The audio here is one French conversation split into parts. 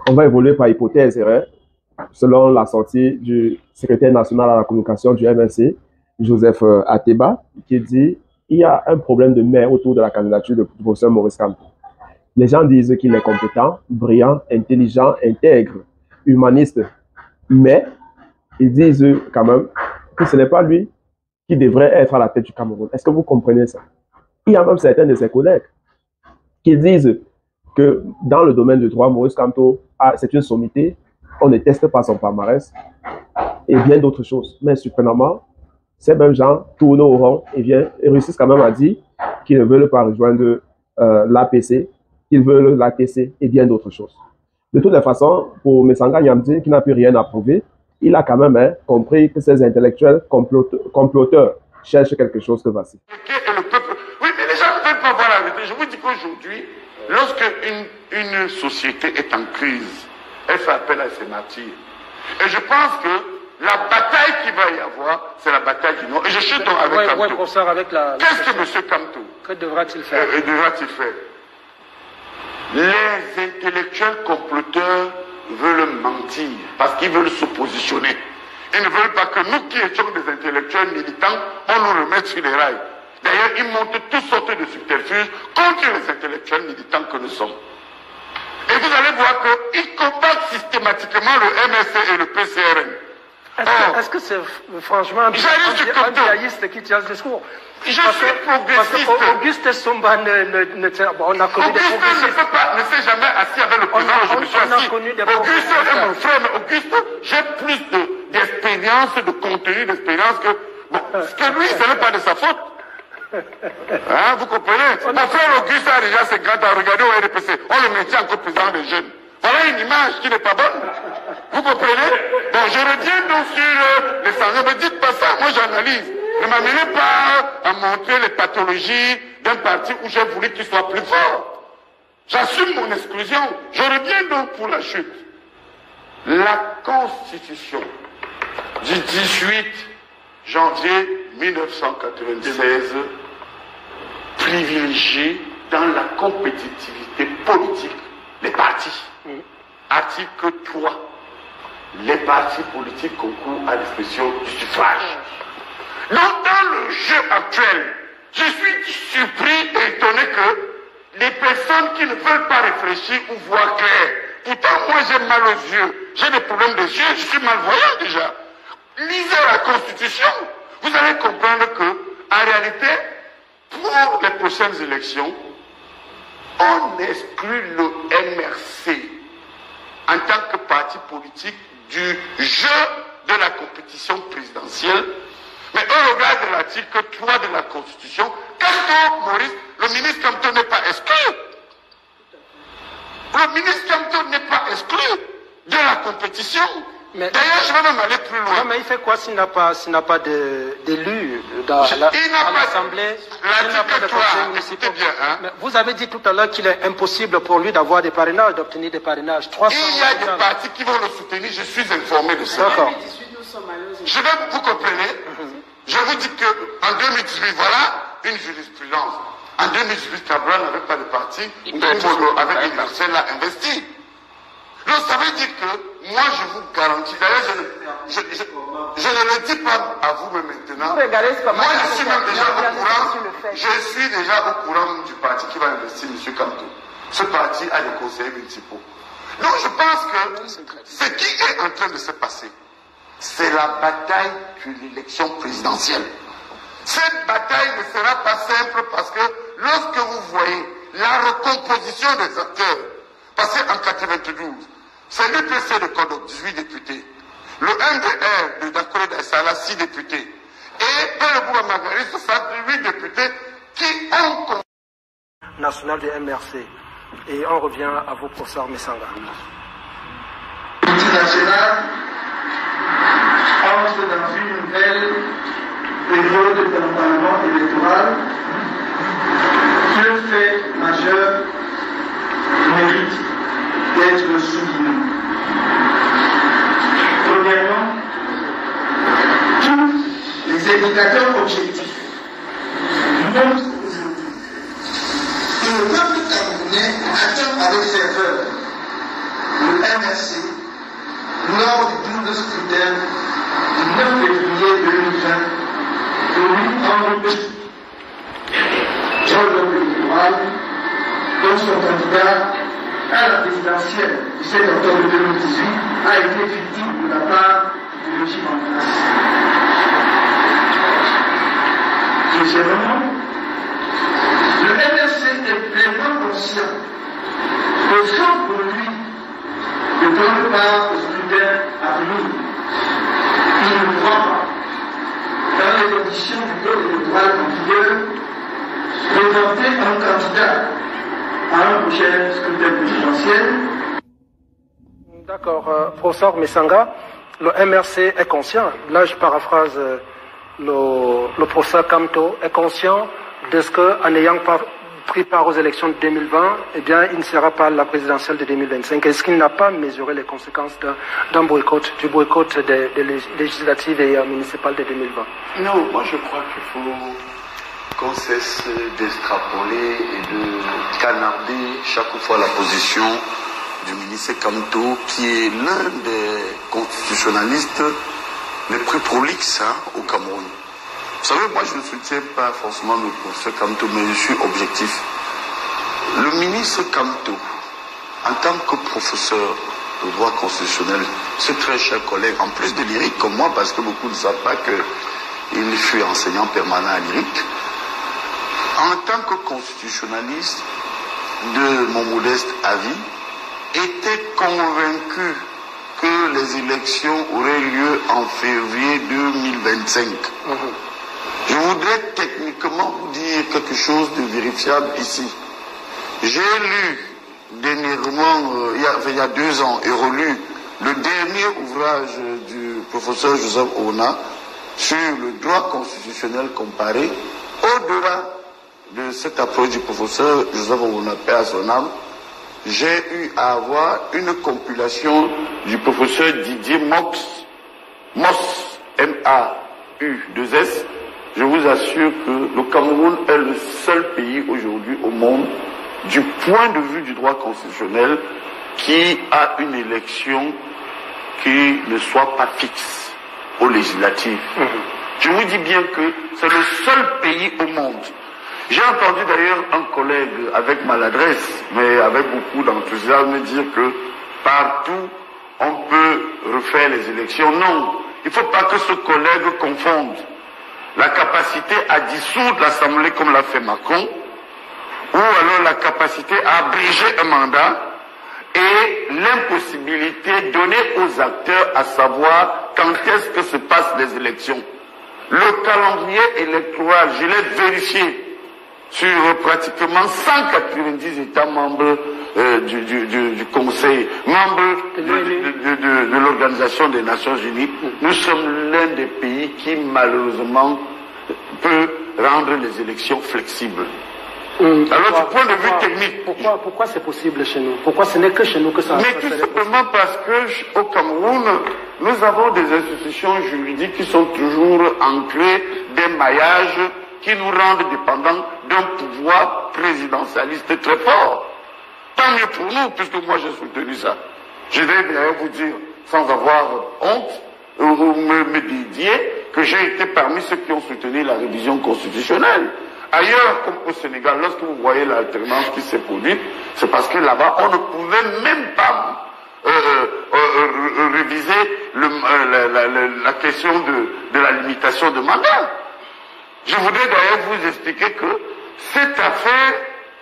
On va évoluer par hypothèse, selon la sortie du secrétaire national à la communication du MNC, Joseph Ateba, qui dit il y a un problème de mer autour de la candidature du professeur Maurice Kamto. Les gens disent qu'il est compétent, brillant, intelligent, intègre, humaniste, mais ils disent quand même que ce n'est pas lui qui devrait être à la tête du Cameroun. Est-ce que vous comprenez ça? Il y a même certains de ses collègues qui disent que dans le domaine du droit, Maurice Kamto, c'est une sommité, on ne teste pas son palmarès et bien d'autres choses. Mais surprenamment, ces mêmes gens tournent au rond et réussissent quand même à dire qu'ils ne veulent pas rejoindre l'APC, qu'ils veulent l'ATC et bien d'autres choses. De toute façon, pour Messanga Nyamdi, qui n'a plus rien à prouver, il a quand même compris que ces intellectuels comploteurs cherchent quelque chose de facile. Oui, mais les gens ne veulent pas voir la vérité. Je vous dis qu'aujourd'hui, lorsque une société est en crise, elle fait appel à ses martyrs. Et je pense que la bataille qu'il va y avoir, c'est la bataille du Nord. Et je suis donc avec Kamto. Oui, professeur, avec la... Qu'est-ce que M. Kamto? Que devra-t-il faire? Les intellectuels comploteurs veulent mentir parce qu'ils veulent se positionner. Ils ne veulent pas que nous qui étions des intellectuels militants, on nous remette sur les rails. D'ailleurs, ils montent toutes sortes de subterfuges contre les intellectuels militants que nous sommes. Et vous allez voir qu'ils combattent systématiquement le MSC et le PCRN. Est-ce que c'est franchement un anti-aïste qui tient ce discours? Je suis progressiste. Parce qu'Auguste Somba on a connu des progressistes. Ne s'est jamais assis avec le président, je me suis assis. Auguste est mon frère, mais Auguste, j'ai plus d'expérience, de contenu, d'expérience que... Bon, ce que lui, ce n'est pas de sa faute. Hein, vous comprenez? Mon frère Auguste a déjà 50 ans, regardez au RDPC, on le maintient encore président des jeunes. Voilà une image qui n'est pas bonne. Vous comprenez? Bon, je reviens donc sur les sangs. Ne me dites pas ça, moi j'analyse. Ne m'amenez pas à montrer les pathologies d'un parti où j'ai voulu qu'il soit plus fort. J'assume mon exclusion. Je reviens donc pour la chute. La Constitution du 18 janvier 1996 privilégie dans la compétitivité politique les partis. Article 3. Les partis politiques concourent à l'expression du suffrage. Donc, dans le jeu actuel, je suis surpris et étonné que les personnes qui ne veulent pas réfléchir ou voir clair, pourtant moi j'ai mal aux yeux, j'ai des problèmes des yeux, je suis malvoyant déjà. Lisez la Constitution, vous allez comprendre que, en réalité, pour les prochaines élections, on exclut le MRC en tant que parti politique du jeu de la compétition présidentielle. Mais au regard de l'article 3 de la Constitution, Kamto, Maurice, le ministre Kamto n'est pas exclu. Le ministre Kamto n'est pas exclu de la compétition. D'ailleurs, je vais même aller plus loin. Non, mais il fait quoi s'il n'a pas d'élus dans l'Assemblée? Il n'a pas de conseil municipal. Vous avez dit tout à l'heure qu'il est impossible pour lui d'avoir des parrainages, d'obtenir des parrainages. Il y a des partis qui vont le soutenir, je suis informé de ça. D'accord. Je vais vous comprenez. Je vous dis qu'en 2018, voilà une jurisprudence. En 2018, Cabral n'avait pas de parti, avec Marcel l'a investi. Donc ça veut dire que moi je vous garantis, d'ailleurs je ne le dis pas à vous mais maintenant, moi je suis même déjà au courant, je suis déjà au courant du parti qui va investir M. Kamto. Ce parti a des conseillers municipaux. Donc je pense que ce qui est en train de se passer, c'est la bataille de l'élection présidentielle. Cette bataille ne sera pas simple parce que lorsque vous voyez la recomposition des acteurs, parce qu'en 92, c'est l'UPC de Kodok, 18 députés. Le MDR de Dakoré d'Aïsala, 6 députés. Et Peleboua Magari, 68 députés qui ont... National du MRC. Et on revient à vous, professeur Messanga. Multinationale entre dans une nouvelle période de campagne électorale. Deux faits majeurs méritent d'être soulignés. Premièrement, tous les indicateurs objectifs montrent aujourd'hui que le peuple camerounais attend avec ferveur le MRC lors du tour de scrutin du 9 février 2020 de lui prendre sur le électoral dont son candidat à la présidentielle du 7 octobre 2018 a été victime de la part du régime en place. Deuxièmement, le MRC est pleinement conscient que sans pour lui de prendre part au scrutin à venir, il ne croit pas, dans les conditions du code électoral en vigueur, présenter un candidat à un prochain scrutin présidentiel. D'accord, professeur Messanga, le MRC est conscient, là je paraphrase le professeur Kamto, est conscient de ce qu'en n'ayant pas pris part aux élections de 2020, eh bien, il ne sera pas la présidentielle de 2025. Est-ce qu'il n'a pas mesuré les conséquences d'un boycott, du boycott des législatives et municipales de 2020? Non, moi je crois qu'il faut qu'on cesse d'extrapoler et de canarder chaque fois la position du ministre Kamto, qui est l'un des constitutionnalistes les plus prolixes au Cameroun. Vous savez, moi je ne soutiens pas forcément le professeur Kamto, mais je suis objectif. Le ministre Kamto, en tant que professeur de droit constitutionnel, ce très cher collègue, en plus de l'IRIC comme moi, parce que beaucoup ne savent pas qu'il fut enseignant permanent à l'IRIC, en tant que constitutionnaliste, de mon modeste avis, était convaincu que les élections auraient lieu en février 2025. Je voudrais techniquement vous dire quelque chose de vérifiable ici. J'ai lu dernièrement, il y a 2 ans, et relu le dernier ouvrage du professeur Joseph Ouna sur le droit constitutionnel comparé. Au-delà de cette approche du professeur Joseph Ouna, paix à son âme, j'ai eu à avoir une compilation du professeur Didier Moss, M-A-U-2-S. Je vous assure que le Cameroun est le seul pays aujourd'hui au monde, du point de vue du droit constitutionnel, qui a une élection qui ne soit pas fixe aux législatives. Je vous dis bien que c'est le seul pays au monde. J'ai entendu d'ailleurs un collègue avec maladresse, mais avec beaucoup d'enthousiasme, dire que partout on peut refaire les élections. Non, il ne faut pas que ce collègue confonde la capacité à dissoudre l'Assemblée comme l'a fait Macron, ou alors la capacité à abréger un mandat, et l'impossibilité donnée aux acteurs à savoir quand est-ce que se passent les élections. Le calendrier électoral, je l'ai vérifié sur pratiquement 190 États membres du Conseil, membres de l'Organisation des Nations Unies. Nous sommes l'un des pays qui malheureusement peut rendre les élections flexibles. Alors du point de vue technique... Pourquoi c'est possible chez nous? Pourquoi ce n'est que chez nous que ça... Mais tout simplement parce que au Cameroun, nous avons des institutions juridiques qui sont toujours ancrées, des maillages qui nous rendent dépendants d'un pouvoir présidentialiste très fort. Tant mieux pour nous, puisque moi j'ai soutenu ça. Je vais d'ailleurs vous dire, sans avoir honte, ou me dédier, que j'ai été parmi ceux qui ont soutenu la révision constitutionnelle. Ailleurs, comme au Sénégal, lorsque vous voyez l'alternance qui s'est produite, c'est parce que là-bas, on ne pouvait même pas réviser la question de la limitation de mandat. Je voudrais d'ailleurs vous expliquer que cette affaire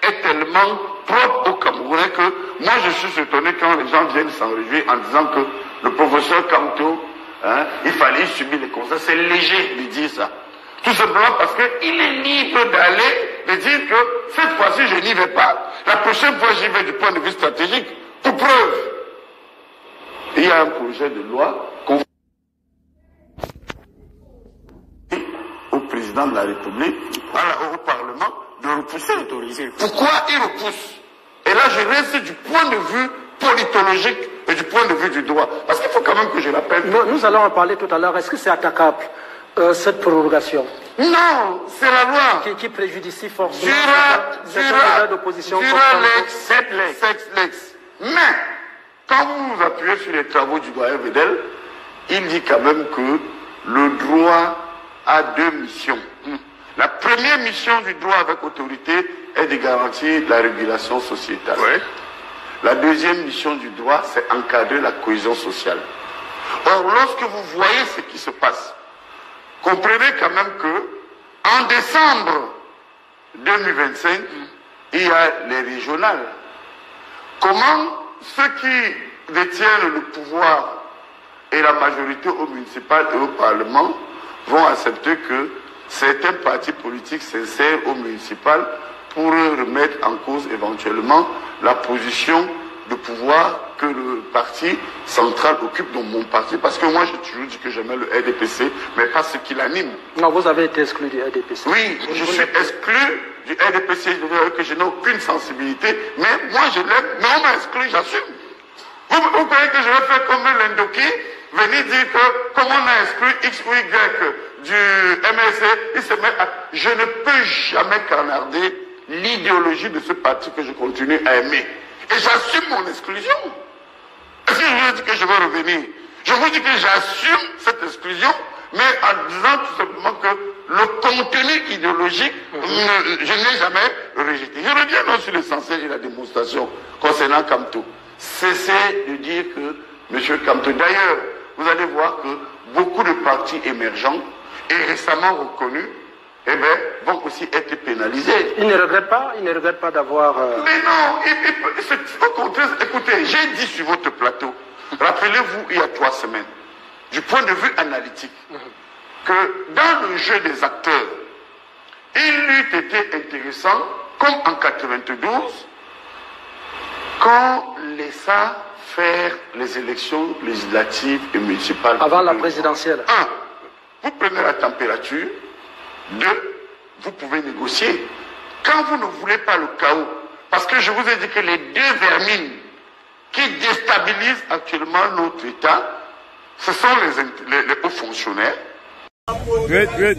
est tellement propre au Camerounais que moi je suis étonné quand les gens viennent s'en réjouir en disant que le professeur Kamto, il fallait subir les conséquences. C'est léger de dire ça. Tout simplement parce qu'il est libre d'aller, de dire que cette fois-ci je n'y vais pas. La prochaine fois j'y vais du point de vue stratégique. Pour preuve, il y a un projet de loi qu'on au président de la République, au Parlement, de repousser l'autorité. Pourquoi il repousse? Et là, je reste du point de vue politologique et du point de vue du droit. Parce qu'il faut quand même que je l'appelle. Nous allons en parler tout à l'heure. Est-ce que c'est attaquable, cette prorogation? Non, c'est la loi. Qui préjudicie forcément durant l'ex. Mais, quand vous vous m'appuyer sur les travaux du doyen Vedel, il dit quand même que le droit a deux missions. La première mission du droit avec autorité est de garantir la régulation sociétale. Oui. La deuxième mission du droit, c'est encadrer la cohésion sociale. Or, lorsque vous voyez ce qui se passe, comprenez quand même que en décembre 2025, il y a les régionales. Comment ceux qui détiennent le pouvoir et la majorité au municipal et au parlement vont accepter que certains partis politiques s'insèrent au municipal pour remettre en cause éventuellement la position de pouvoir que le parti central occupe dans mon parti. Parce que moi, j'ai toujours dit que j'aimais le RDPC, mais pas ce qui l'anime. Non, vous avez été exclu du RDPC. Oui, je suis exclu du RDPC, je veux dire que je n'ai aucune sensibilité, mais moi je l'aime, mais on m'a exclu, j'assume. Vous croyez que je vais faire comme l'Indoki, venir dire que comme on a exclu X ou Y du MSC, il se met à... Je ne peux jamais canarder l'idéologie de ce parti que je continue à aimer. Et j'assume mon exclusion. Est-ce que je vous dis que je vais revenir? Je vous dis que j'assume cette exclusion, mais en disant tout simplement que le contenu idéologique, je n'ai jamais rejeté. Je reviens donc sur l'essentiel et la démonstration concernant Kamto. Cessez de dire que M. Kamto, d'ailleurs, vous allez voir que beaucoup de partis émergents et récemment reconnus, eh bien, vont aussi être pénalisés. Il ne regrette pas d'avoir... Mais non, au contraire, écoutez, j'ai dit sur votre plateau, rappelez-vous, il y a 3 semaines, du point de vue analytique, que dans le jeu des acteurs, il eût été intéressant, comme en 92, qu'on laissa faire les élections législatives et municipales. Avant la présidentielle. 1. Vous prenez la température. 2. Vous pouvez négocier. Quand vous ne voulez pas le chaos, parce que je vous ai dit que les deux vermines qui déstabilisent actuellement notre État, ce sont les hauts fonctionnaires. Good.